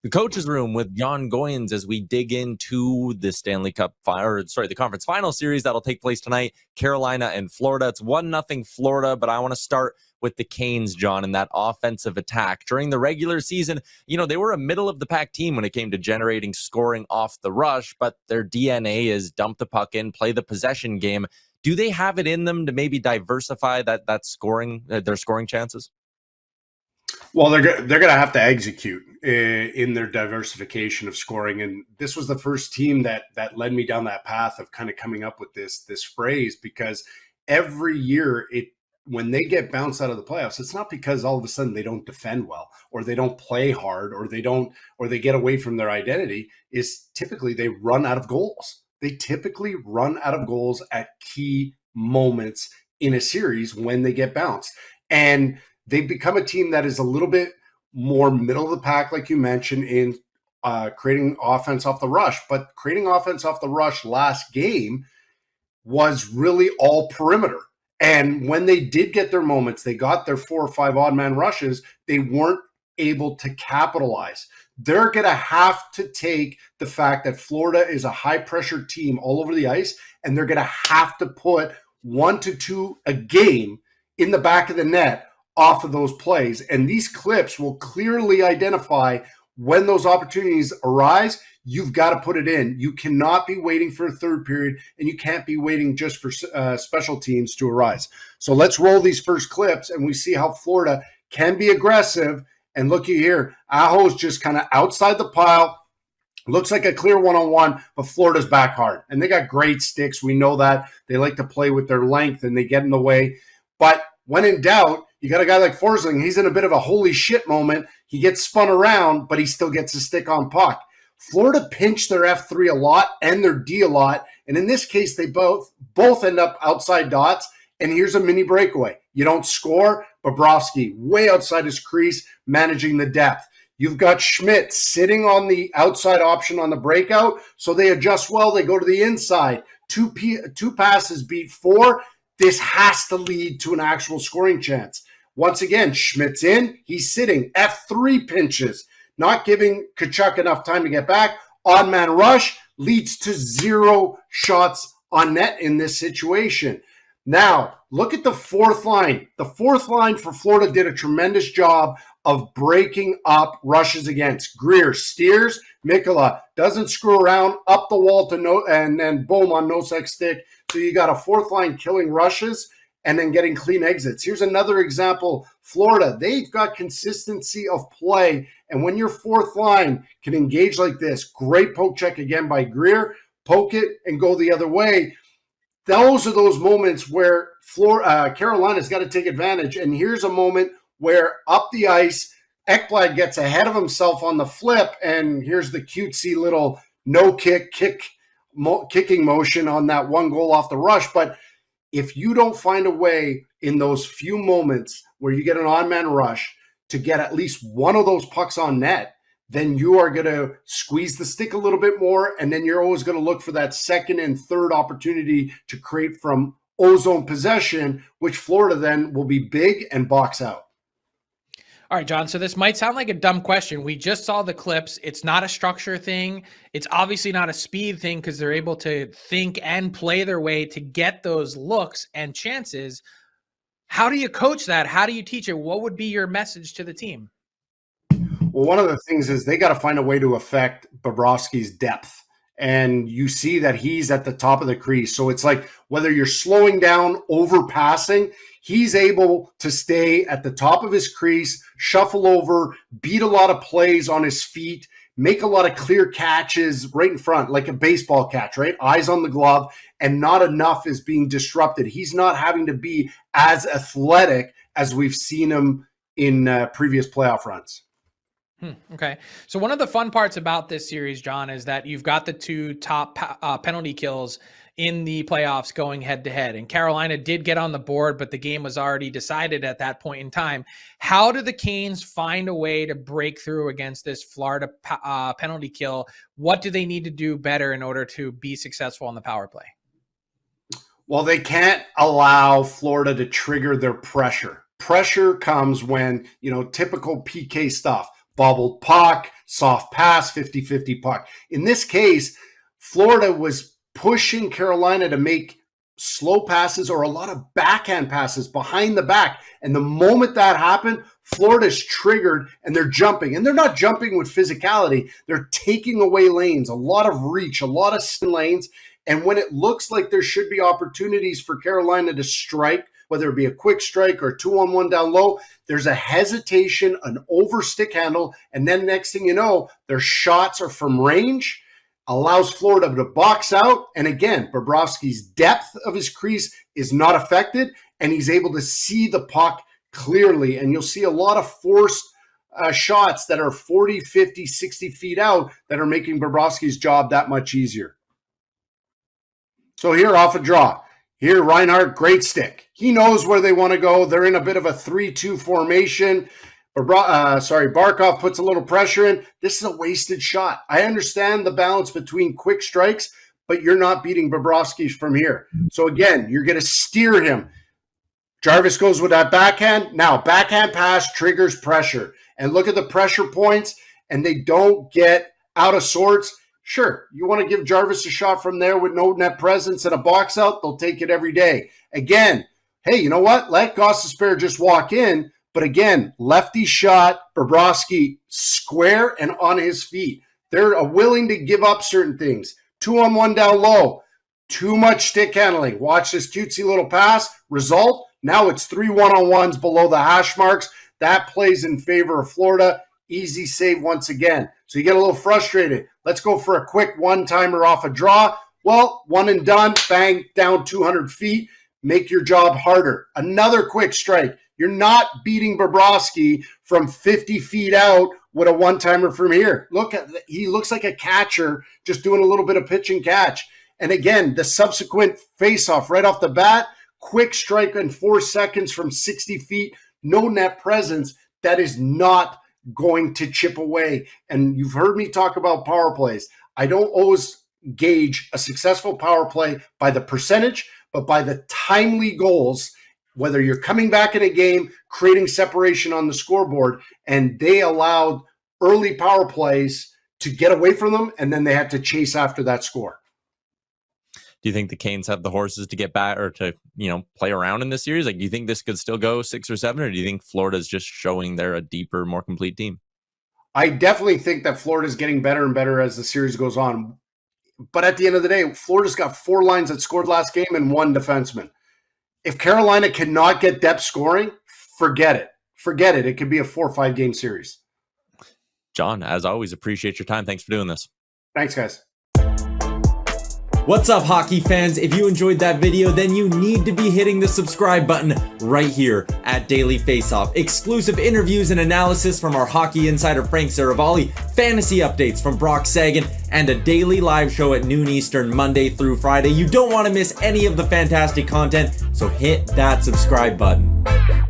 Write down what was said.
The coach's room with Jon Goyens as we dig into the the conference final series that'll take place tonight, Carolina and Florida. It's 1-0 Florida, but I want to start with the Canes, John, and that offensive attack. During the regular season, they were a middle-of-the-pack team when it came to generating scoring off the rush, but their DNA is dump the puck in, play the possession game. Do they have it in them to maybe diversify that scoring, their scoring chances? Well, they're going to have to execute in their diversification of scoring, and this was the first team that led me down that path of kind of coming up with this phrase, because every year when they get bounced out of the playoffs, it's not because all of a sudden they don't defend well or they don't play hard or they get away from their identity. Is typically they run out of goals. They typically run out of goals at key moments in a series when they get bounced, and they've become a team that is a little bit more middle of the pack, like you mentioned, in creating offense off the rush. But creating offense off the rush last game was really all perimeter. And when they did get their moments, they got their 4 or 5 odd man rushes, they weren't able to capitalize. They're going to have to take the fact that Florida is a high pressure team all over the ice, and they're going to have to put 1 to 2 a game in the back of the net off of those plays. And these clips will clearly identify when those opportunities arise. You've got to put it in. You cannot be waiting for a third period, and you can't be waiting just for special teams to arise. So let's roll these first clips, and we see how Florida can be aggressive. And looky here, Aho's just kind of outside the pile. Looks like a clear one-on-one, but Florida's back hard. And they got great sticks. We know that. They like to play with their length, and they get in the way. But when in doubt, you got a guy like Forsling. He's in a bit of a holy shit moment. He gets spun around, but he still gets a stick on puck. Florida pinched their F3 a lot and their D a lot. And in this case, they both end up outside dots. And here's a mini breakaway. You don't score. Bobrovsky way outside his crease, managing the depth. You've got Schmidt sitting on the outside option on the breakout. So they adjust well. They go to the inside. Two passes beat 4. This has to lead to an actual scoring chance. Once again, Schmidt's in. He's sitting. F3 pinches, not giving Tkachuk enough time to get back. Odd man rush leads to 0 shots on net in this situation. Now, look at the fourth line. The fourth line for Florida did a tremendous job of breaking up rushes against. Greer steers. Mikkola doesn't screw around, up the wall to and then boom on no-sex stick. So you got a fourth line killing rushes and then getting clean exits. Here's another example. Florida, they've got consistency of play. And when your fourth line can engage like this, great poke check again by Greer, poke it and go the other way. Those are those moments where Carolina's got to take advantage. And here's a moment where up the ice, Ekblad gets ahead of himself on the flip, and here's the cutesy little kicking motion on that one goal off the rush. But if you don't find a way in those few moments where you get an on-man rush to get at least one of those pucks on net, then you are going to squeeze the stick a little bit more, and then you're always going to look for that second and third opportunity to create from O-zone possession, which Florida then will be big and box out. All right, John, so this might sound like a dumb question. We just saw the clips. It's not a structure thing. It's obviously not a speed thing because they're able to think and play their way to get those looks and chances. How do you coach that? How do you teach it? What would be your message to the team? Well, one of the things is they got to find a way to affect Bobrovsky's depth. And you see that he's at the top of the crease. So it's like whether you're slowing down, overpassing, he's able to stay at the top of his crease, shuffle over, beat a lot of plays on his feet, make a lot of clear catches right in front, like a baseball catch, right? Eyes on the glove, and not enough is being disrupted. He's not having to be as athletic as we've seen him in previous playoff runs. Okay. So one of the fun parts about this series, John, is that you've got the 2 top penalty kills in the playoffs going head to head. And Carolina did get on the board, but the game was already decided at that point in time. How do the Canes find a way to break through against this Florida penalty kill? What do they need to do better in order to be successful on the power play? Well, they can't allow Florida to trigger their pressure. Pressure comes when, typical PK stuff. Bobbled puck, soft pass, 50-50 puck. In this case, Florida was pushing Carolina to make slow passes or a lot of backhand passes behind the back. And the moment that happened, Florida's triggered and they're jumping. And they're not jumping with physicality. They're taking away lanes, a lot of reach, a lot of spin lanes. And when it looks like there should be opportunities for Carolina to strike, whether it be a quick strike or 2-on-1 down low, there's a hesitation, an over stick handle. And then next thing you know, their shots are from range, allows Florida to box out. And again, Bobrovsky's depth of his crease is not affected, and he's able to see the puck clearly. And you'll see a lot of forced shots that are 40, 50, 60 feet out that are making Bobrovsky's job that much easier. So here, off a draw. Here, Reinhart, great stick. He knows where they want to go. They're in a bit of a 3-2 formation. Barkov puts a little pressure in. This is a wasted shot. I understand the balance between quick strikes, but you're not beating Bobrovsky from here. So again, you're going to steer him. Jarvis goes with that backhand. Now, backhand pass triggers pressure. And look at the pressure points, and they don't get out of sorts. Sure, you want to give Jarvis a shot from there with no net presence and a box out, they'll take it every day. Again, hey, you know what? Let Gostisbehere just walk in. But again, lefty shot, Bobrovsky square and on his feet. They're willing to give up certain things. 2-on-1 down low. Too much stick handling. Watch this cutesy little pass. Result, now it's 3 one-on-ones below the hash marks. That plays in favor of Florida. Easy save once again. So you get a little frustrated. Let's go for a quick one-timer off a draw. Well, one and done. Bang, down 200 feet. Make your job harder. Another quick strike. You're not beating Bobrovsky from 50 feet out with a one-timer from here. Look, he looks like a catcher just doing a little bit of pitch and catch. And again, the subsequent face-off right off the bat, quick strike in 4 seconds from 60 feet, no net presence. That is not going to chip away. And you've heard me talk about power plays. I don't always gauge a successful power play by the percentage, but by the timely goals, whether you're coming back in a game, creating separation on the scoreboard, and they allowed early power plays to get away from them, and then they had to chase after that score. Do you think the Canes have the horses to get back or to, play around in this series? Like, do you think this could still go 6 or 7, or do you think Florida's just showing they're a deeper, more complete team? I definitely think that Florida's getting better and better as the series goes on. But at the end of the day, Florida's got 4 lines that scored last game and 1 defenseman. If Carolina cannot get depth scoring, forget it. Forget it. It could be a 4 or 5 game series. Jon, as always, appreciate your time. Thanks for doing this. Thanks, guys. What's up, hockey fans? If you enjoyed that video, then you need to be hitting the subscribe button right here at Daily Faceoff. Exclusive interviews and analysis from our hockey insider Frank Saravalli, fantasy updates from Brock Sagan, and a daily live show at noon Eastern, Monday through Friday. You don't want to miss any of the fantastic content, so hit that subscribe button.